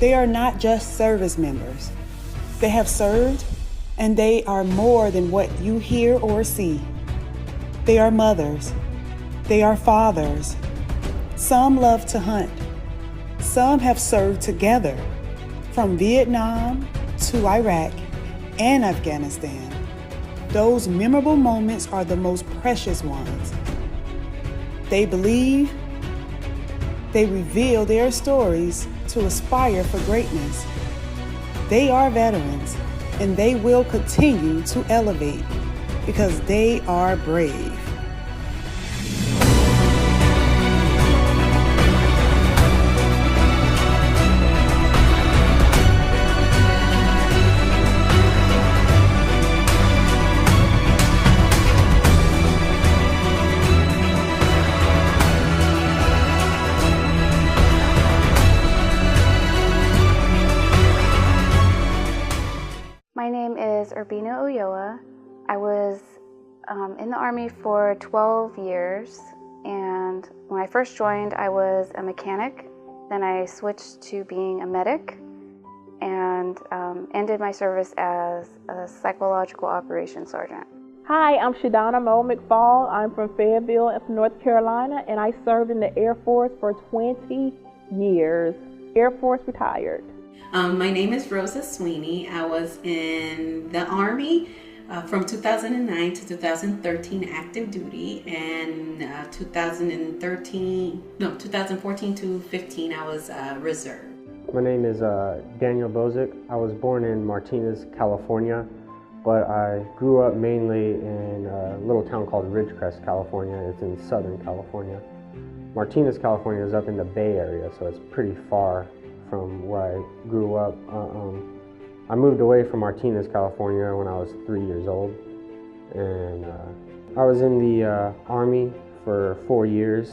They are not just service members. They have served, and they are more than what you hear or see. They are mothers. They are fathers. Some love to hunt. Some have served together, from Vietnam to Iraq and Afghanistan. Those memorable moments are the most precious ones. They believe, they reveal their stories to aspire for greatness. They are veterans, and they will continue to elevate because they are brave. My name is Urbina Ulloa. I was in the Army for 12 years, and when I first joined, I was a mechanic. Then I switched to being a medic and ended my service as a psychological operations sergeant. Hi, I'm Shadonna Mo McFall. I'm from Fayetteville, North Carolina, and I served in the Air Force for 20 years. Air Force retired. My name is Rosa Sweeney. I was in the Army from 2009 to 2013 active duty, and 2014 to 15 I was reserve. My name is Daniel Bozic. I was born in Martinez, California, but I grew up mainly in a little town called Ridgecrest, California. It's in Southern California. Martinez, California is up in the Bay Area, so it's pretty far from where I grew up. I moved away from Martinez, California when I was 3 years old, and I was in the Army for 4 years.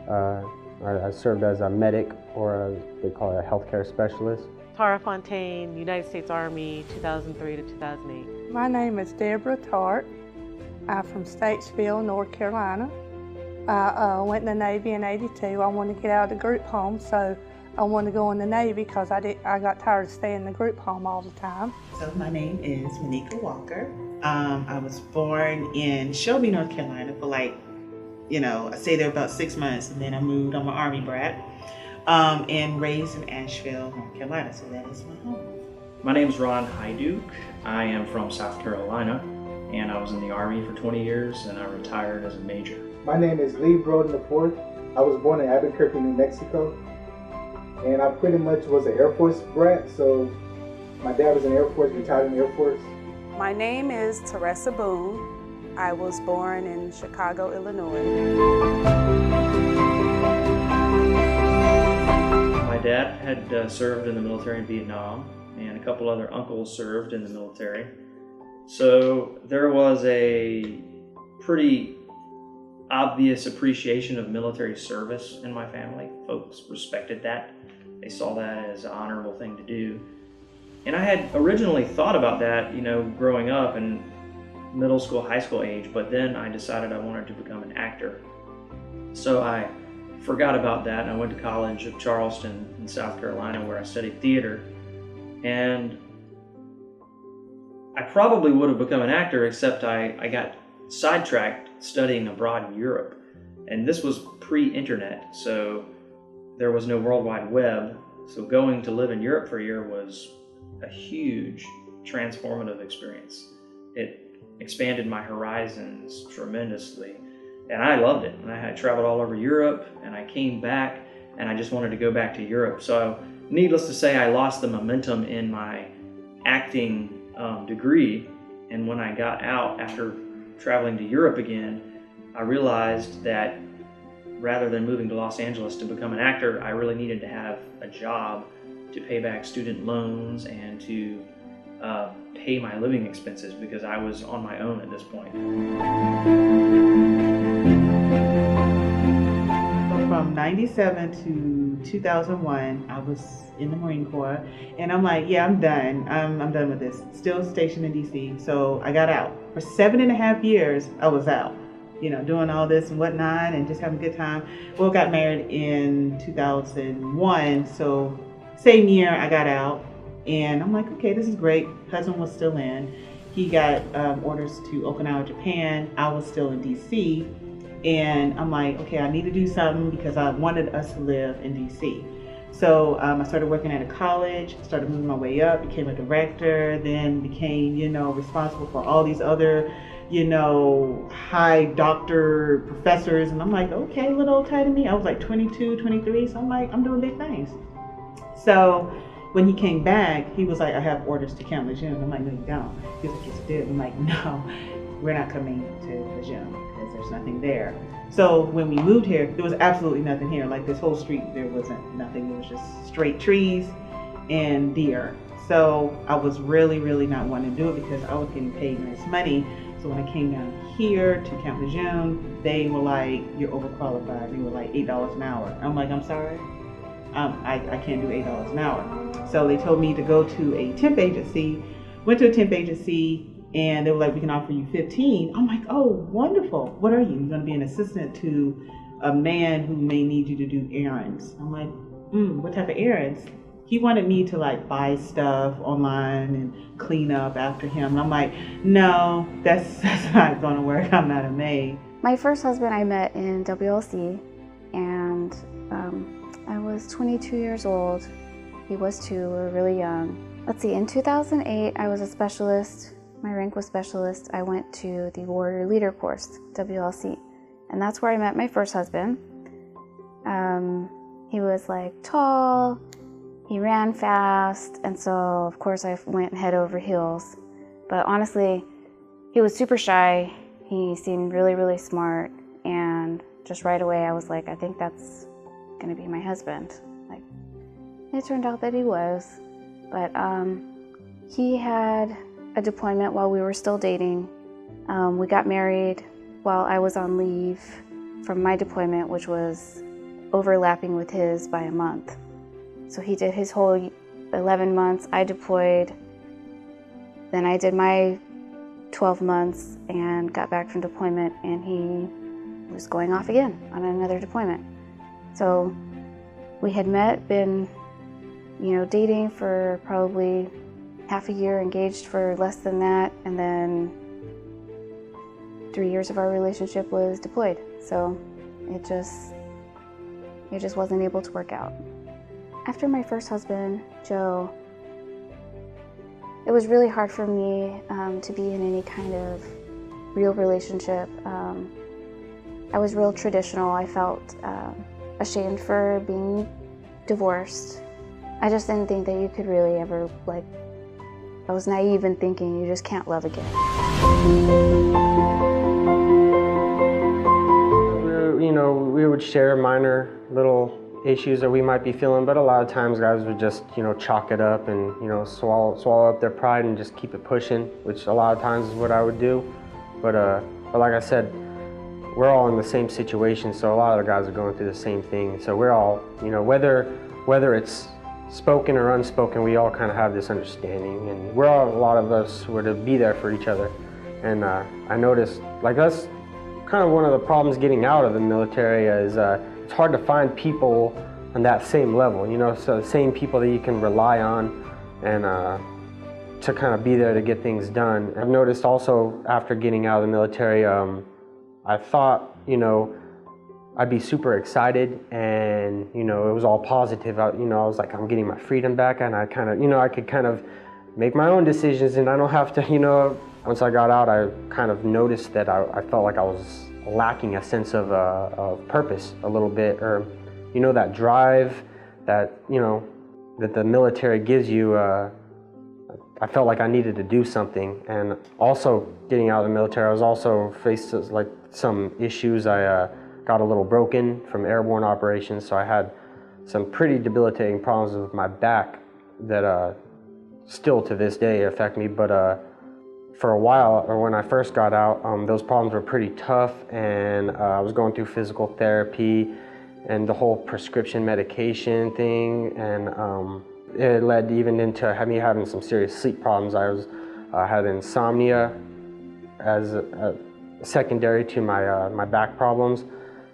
I served as a medic, or they call it a healthcare specialist. Tara Fontaine, United States Army, 2003 to 2008. My name is Deborah Tart. I'm from Statesville, North Carolina. I went in the Navy in '82. I wanted to get out of the group home, so I wanted to go in the Navy because I got tired of staying in the group home all the time. So my name is Monica Walker. I was born in Shelby, North Carolina for I stayed there about 6 months, and then I moved. I'm an Army brat, and raised in Asheville, North Carolina, so that is my home. My name is Ron Hyduke. I am from South Carolina, and I was in the Army for 20 years, and I retired as a major. My name is Lee Broden IV. I was born in Albuquerque, New Mexico. And I pretty much was an Air Force brat, so my dad was in the Air Force, retired in the Air Force. My name is Teresa Boone. I was born in Chicago, Illinois. My dad had served in the military in Vietnam, and a couple other uncles served in the military. So there was a pretty obvious appreciation of military service in my family. Folks respected that. They saw that as an honorable thing to do. And I had originally thought about that, growing up in middle school, high school age, but then I decided I wanted to become an actor. So I forgot about that, and I went to College of Charleston in South Carolina, where I studied theater. And I probably would have become an actor, except I got sidetracked studying abroad in Europe. And this was pre-internet, so there was no World Wide Web. So going to live in Europe for a year was a huge transformative experience. It expanded my horizons tremendously, and I loved it. And I had traveled all over Europe, and I came back, and I just wanted to go back to Europe. So needless to say, I lost the momentum in my acting degree. And when I got out after traveling to Europe again, I realized that rather than moving to Los Angeles to become an actor, I really needed to have a job to pay back student loans and to pay my living expenses, because I was on my own at this point. From 97 to 2001, I was in the Marine Corps, and I'm like, yeah, I'm done. I'm done with this. Still stationed in DC, so I got out. For 7.5 years, I was out, doing all this and whatnot, and just having a good time. Well, got married in 2001, so Same year I got out, and I'm like, okay, this is great. Husband was still in. He got orders to Okinawa, Japan. I was still in DC, and I'm like, okay, I need to do something because I wanted us to live in DC. So I started working at a college, started moving my way up, became a director, then became, responsible for all these other, high doctor professors. And I'm like, okay, a little old tight of me. I was like 22, 23. So I'm like, I'm doing big things. So when he came back, he was like, I have orders to Camp Lejeune. I'm like, no, you don't. He was like, yes, you did. I'm like, no, we're not coming to Lejeune because there's nothing there. So when we moved here, there was absolutely nothing here. Like this whole street, there wasn't nothing. It was just straight trees and deer. So I was really, really not wanting to do it because I was getting paid nice money. So when I came down here to Camp Lejeune, they were like, you're overqualified. They were like $8 an hour. I'm like, I'm sorry. I can't do $8 an hour. So they told me to go to a temp agency, went to a temp agency, and they were like, we can offer you 15. I'm like, oh, wonderful. What are you? You're going to be an assistant to a man who may need you to do errands. I'm like, what type of errands? He wanted me to like buy stuff online and clean up after him. And I'm like, no, that's not going to work. I'm not a maid. My first husband I met in WLC, and I was 22 years old. He was too. We were really young. Let's see, in 2008, I was a specialist. My rank was specialist. I went to the Warrior Leader course, WLC, and that's where I met my first husband. He was like tall, he ran fast, and so of course I went head over heels. But honestly, he was super shy. He seemed really, really smart, and just right away I was like, I think that's gonna be my husband. Like, it turned out that he was, but he had a deployment while we were still dating. We got married while I was on leave from my deployment, which was overlapping with his by a month. So he did his whole 11 months, I deployed, then I did my 12 months and got back from deployment, and he was going off again on another deployment. So we had met, been, dating for probably half a year, engaged for less than that, and then 3 years of our relationship was deployed. So it just wasn't able to work out. After my first husband, Joe, it was really hard for me to be in any kind of real relationship. I was real traditional. I felt ashamed for being divorced. I just didn't think that you could really ever, I was naive in thinking you just can't love again. We would share minor little issues that we might be feeling, but a lot of times guys would just, chalk it up and, swallow up their pride and just keep it pushing, which a lot of times is what I would do. But like I said, we're all in the same situation, so a lot of the guys are going through the same thing. So we're all, whether it's spoken or unspoken, we all kind of have this understanding, and a lot of us were to be there for each other. And I noticed, that's kind of one of the problems getting out of the military is it's hard to find people on that same level, so the same people that you can rely on and to kind of be there to get things done. I've noticed also after getting out of the military, I thought, I'd be super excited and, it was all positive. I was like, I'm getting my freedom back, and I kind of, I could kind of make my own decisions and I don't have to, once I got out, I kind of noticed that I felt like I was lacking a sense of purpose a little bit, or, that drive that, that the military gives you. I felt like I needed to do something. And also getting out of the military, I was also faced with some issues. I got a little broken from airborne operations, so I had some pretty debilitating problems with my back that still to this day affect me. But for a while, or when I first got out, those problems were pretty tough, and I was going through physical therapy and the whole prescription medication thing, and it led even into me having some serious sleep problems. I had insomnia as a secondary to my back problems.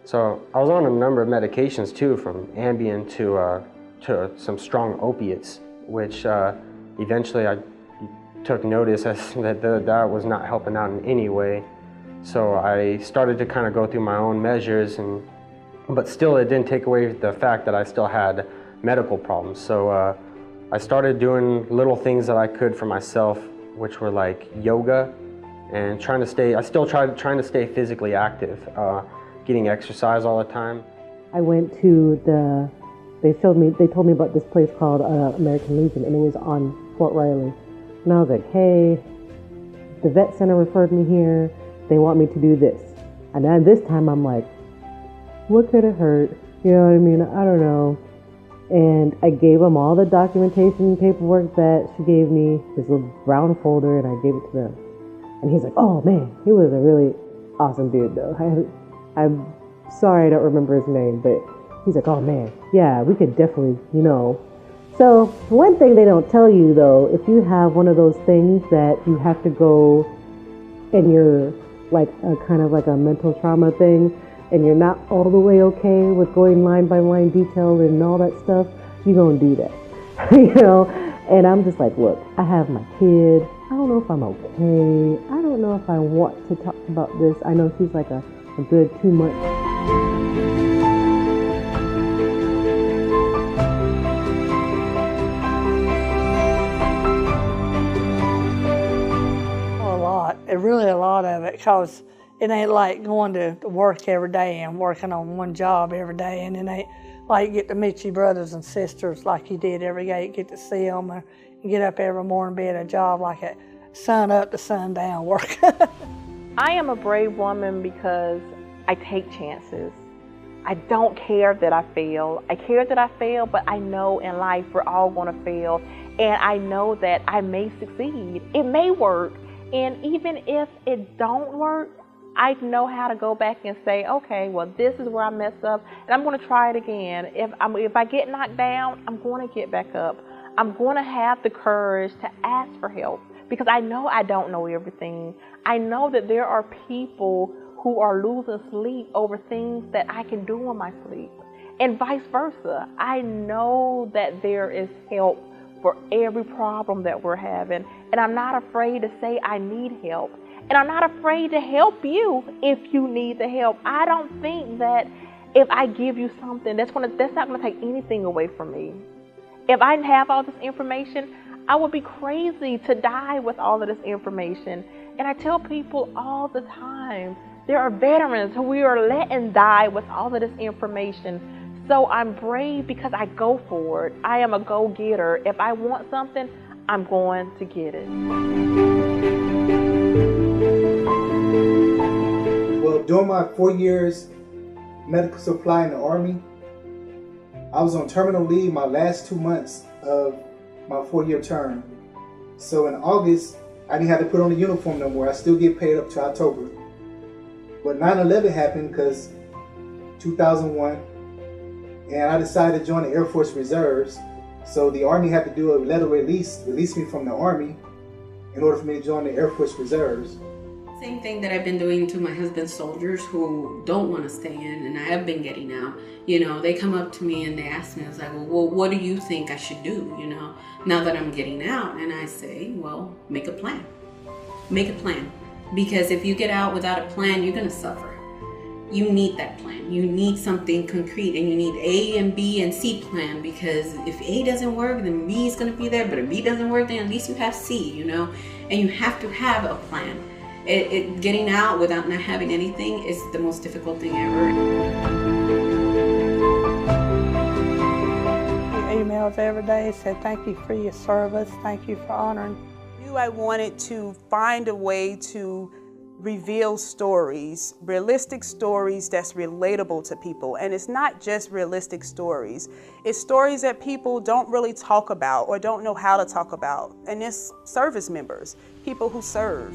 So I was on a number of medications too, from Ambien to to some strong opiates, which eventually I took notice that was not helping out in any way. So I started to kind of go through my own measures, but still it didn't take away the fact that I still had medical problems. So I started doing little things that I could for myself, which were like yoga and trying to stay physically active, getting exercise all the time. I went to they told me about this place called American Legion, and it was on Fort Riley. And I was like, hey, the vet center referred me here. They want me to do this. And then this time I'm like, what could it hurt? You know what I mean? I don't know. And I gave them all the documentation paperwork that she gave me, this little brown folder, and I gave it to them. And he's like, oh man, he was a really awesome dude though. I'm sorry I don't remember his name, but he's like, oh man, yeah, we could definitely, you know. So one thing they don't tell you though, if you have one of those things that you have to go and you're like a kind of like a mental trauma thing, and you're not all the way okay with going line by line detailed and all that stuff, you're gonna do that, you know? And I'm just like, look, I have my kid. I don't know if I'm okay. I don't know if I want to talk about this. I know she's like a good 2 months. Really a lot of it, because it ain't like going to work every day and working on one job every day, and it ain't like you get to meet your brothers and sisters like you did every day. You get to see them or get up every morning, be at a job like at sun up to sundown work. I am a brave woman because I take chances. I don't care that I fail. I care that I fail, but I know in life we're all going to fail, and I know that I may succeed. It may work. And even if it don't work, I know how to go back and say, okay, well, this is where I messed up, and I'm going to try it again. If I get knocked down, I'm going to get back up. I'm going to have the courage to ask for help, because I know I don't know everything. I know that there are people who are losing sleep over things that I can do in my sleep, and vice versa. I know that there is help for every problem that we're having. And I'm not afraid to say I need help. And I'm not afraid to help you if you need the help. I don't think that if I give you something, that's not gonna take anything away from me. If I have all this information, I would be crazy to die with all of this information. And I tell people all the time, there are veterans who we are letting die with all of this information. So I'm brave because I go for it. I am a go-getter. If I want something, I'm going to get it. Well, during my 4 years medical supply in the Army, I was on terminal leave my last 2 months of my 4-year term. So in August, I didn't have to put on a uniform no more. I still get paid up to October. But 9/11 happened because 2001, and I decided to join the Air Force Reserves. So the Army had to do a letter release me from the Army in order for me to join the Air Force Reserves. Same thing that I've been doing to my husband's soldiers who don't want to stay in, and I have been getting out. You know, they come up to me and they ask me, I was like, well, what do you think I should do, you know, now that I'm getting out? And I say, well, make a plan. Make a plan. Because if you get out without a plan, you're going to suffer. You need that plan. You need something concrete, and you need A and B and C plan, because if A doesn't work, then B is going to be there. But if B doesn't work, then at least you have C, you know, and you have to have a plan. Getting out without not having anything is the most difficult thing ever. Emails every day said, thank you for your service. Thank you for honoring. I wanted to find a way to reveal stories, realistic stories that's relatable to people. And it's not just realistic stories. It's stories that people don't really talk about or don't know how to talk about. And it's service members, people who serve.